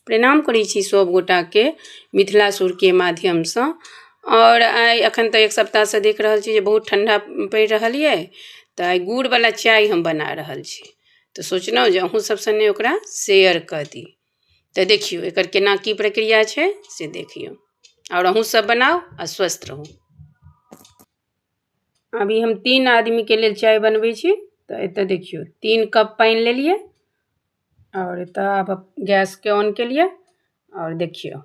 प्रणाम करै छी सब गोटाके मिथिला सुरके माध्यमसँ। और आइ एखन तऽ एक सप्ताहसँ देख रहल छी जे बहुत ठंडा पड़ि रहल ये, तऽ आइ गुड़वला चाय हम बना रहल छी। तऽ सोचलहुँ जे अहूँ सब सने ओकरा शेयर कऽ दी। तऽ देखियौ एकर केना की प्रक्रिया छै से देखियौ, और अहूँ सब बनाउ आ स्वस्थ रहू। अभी हम 3 आदमीके लेल चाय बनबै छी। तऽ एतऽ देखियौ 3 कप पानि लेलिए और एतऽ आब गैसके ऑन केलिए और देखियौ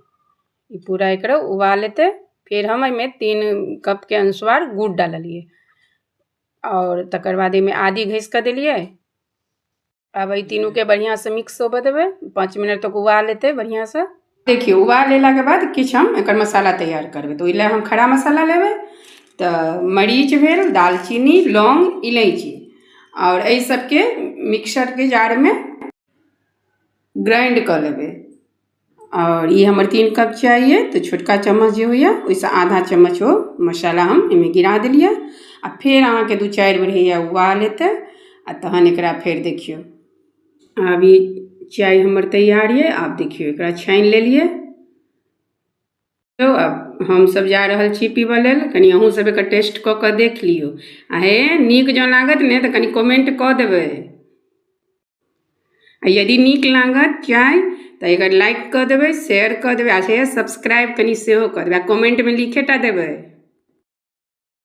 ई पूरा एकरा उबाल लेतै। फिर हम एहिमे 3 कपके अनुसार गुड़ डाललिए और तकर बाद एहिमे आदी घसि कऽ देलिए। आब एहि तीनूके बढ़िआँसँ मिक्स होबऽ देबै, 5 मिनट तक उबाल लेतै बढ़िआँसँ। देखियौ उबाल लेलाके बाद किछु हम एकर मसाला तैयार करबै। तऽ ओहि लेल हम खड़ा मसाला लेबै, तऽ मरीच भेल, दालचीनी, लौंग, इलायची और एहि सबके मिक्सरके जारमे ग्राइंड कऽ लेबै। और ये हमर 3 कप चाय ये, तो छोटका चम्मच जे होइए ओहिसँ आधा चम्मच ओ मसाला हम एहिमे गिरा देलिए। आ फेर अहाँके 2-4 बेर हैया उबाल लेतै आ तहन एकरा फेर देखियौ। आब ई चाय हमर तैयार ये। आब देखियौ एकरा छानि लेलिए। अब हमसब जा रहल छी पीबऽ लेल। कनि अहूँ सब एकर टेस्ट कऽ कऽ देख लियौ आ हे नीक जँ लागत ने तऽ कनि कमेंट कऽ देबै। आ यदि नीक लागत चाय तऽ एकर लाइक कऽ देबै, शेयर कऽ देबै आ सब्सक्राइब कनि सेहो कऽ देबै आ कमेंटमे लिखे टा देबै।